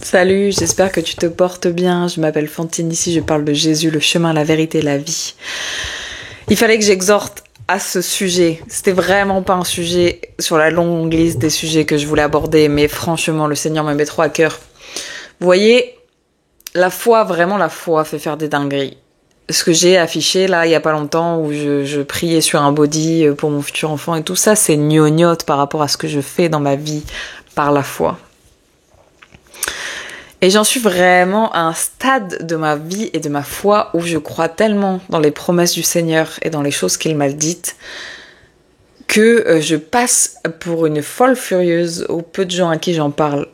Salut, j'espère que tu te portes bien. Je m'appelle Fantine, ici je parle de Jésus, le chemin, la vérité, la vie. Il fallait que j'exhorte à ce sujet. C'était vraiment pas un sujet sur la longue liste des sujets que je voulais aborder, mais franchement, le Seigneur me met trop à cœur. Vous voyez, la foi, vraiment la foi fait faire des dingueries. Ce que j'ai affiché là, il y a pas longtemps, où je priais sur un body pour mon futur enfant et tout ça, c'est gnognotte par rapport à ce que je fais dans ma vie par la foi. Et j'en suis vraiment à un stade de ma vie et de ma foi où je crois tellement dans les promesses du Seigneur et dans les choses qu'il m'a dites que je passe pour une folle furieuse aux peu de gens à qui j'en parle.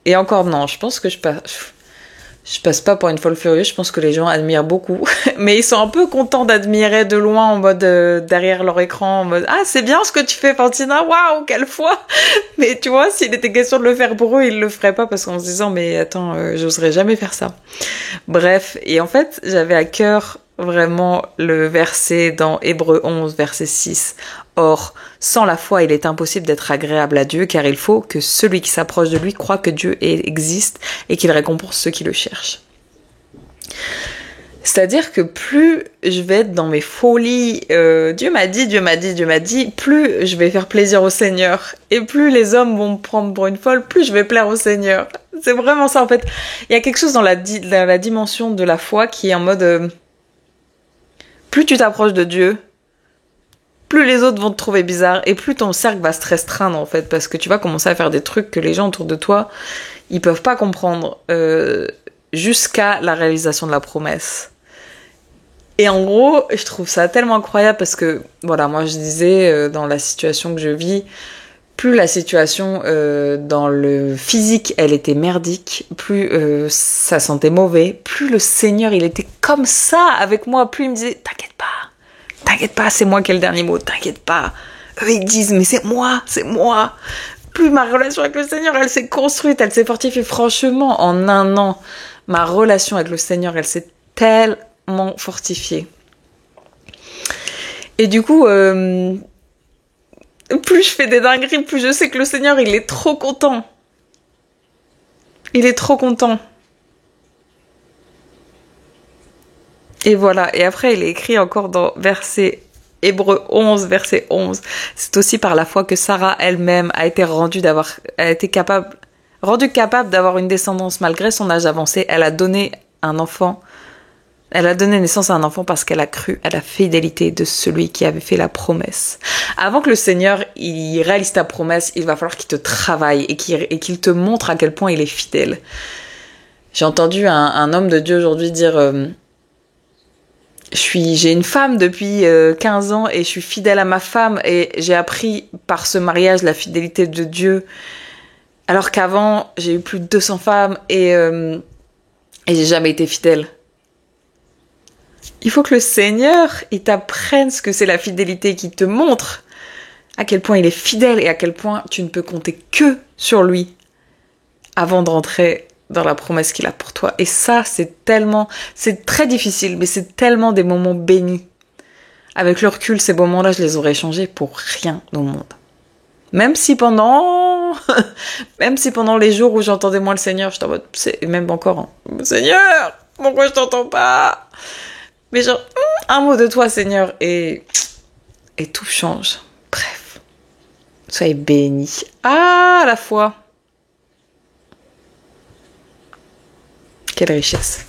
Et encore non, je pense que je passe pas pour une folle furieuse, je pense que les gens admirent beaucoup. Mais ils sont un peu contents d'admirer de loin en mode derrière leur écran, en mode « Ah, c'est bien ce que tu fais, Fantina, waouh, quelle foi !» Mais tu vois, s'il était question de le faire pour eux, ils le feraient pas parce qu'en se disant « Mais attends, j'oserais jamais faire ça. » Bref, et en fait, j'avais à cœur vraiment le verset dans Hébreux 11, verset 6. Or, sans la foi, il est impossible d'être agréable à Dieu, car il faut que celui qui s'approche de lui croit que Dieu existe et qu'il récompense ceux qui le cherchent. C'est-à-dire que plus je vais être dans mes folies, Dieu m'a dit, plus je vais faire plaisir au Seigneur. Et plus les hommes vont me prendre pour une folle, plus je vais plaire au Seigneur. C'est vraiment ça en fait. Il y a quelque chose dans la dimension de la foi qui est en mode... plus tu t'approches de Dieu, plus les autres vont te trouver bizarre et plus ton cercle va se restreindre en fait, parce que tu vas commencer à faire des trucs que les gens autour de toi, ils peuvent pas comprendre jusqu'à la réalisation de la promesse. Et en gros, je trouve ça tellement incroyable parce que, voilà, moi je disais, dans la situation que je vis, plus la situation dans le physique, elle était merdique, plus ça sentait mauvais, plus le Seigneur, il était comme ça avec moi, plus il me disait « T'inquiète pas, c'est moi qui ai le dernier mot, t'inquiète pas. » Eux, ils disent « Mais c'est moi. » Plus ma relation avec le Seigneur, elle s'est construite, elle s'est fortifiée. Franchement, en un an, ma relation avec le Seigneur, elle s'est tellement fortifiée. Et du coup, plus je fais des dingueries, plus je sais que le Seigneur, il est trop content. Il est trop content. Et voilà. Et après, il est écrit encore dans Hébreux 11, verset 11. C'est aussi par la foi que Sarah elle-même a été rendue capable d'avoir une descendance malgré son âge avancé. Elle a donné naissance à un enfant parce qu'elle a cru à la fidélité de celui qui avait fait la promesse. Avant que le Seigneur il réalise ta promesse, il va falloir qu'il te travaille et qu'il te montre à quel point il est fidèle. J'ai entendu un homme de Dieu aujourd'hui dire j'ai une femme depuis 15 ans et je suis fidèle à ma femme et j'ai appris par ce mariage la fidélité de Dieu. Alors qu'avant, j'ai eu plus de 200 femmes et j'ai jamais été fidèle. Il faut que le Seigneur, il t'apprenne ce que c'est la fidélité, qu'il te montre à quel point il est fidèle et à quel point tu ne peux compter que sur lui avant de rentrer dans la promesse qu'il a pour toi. Et ça, c'est très difficile, mais c'est tellement des moments bénis. Avec le recul, ces moments-là, je les aurais échangés pour rien au monde. Même si pendant les jours où j'entendais moins le Seigneur, j'étais en mode, même encore, hein, Seigneur, pourquoi je t'entends pas? Mais genre, un mot de toi, Seigneur, et tout change. Bref, soyez bénis. Ah, la foi. Quelle richesse.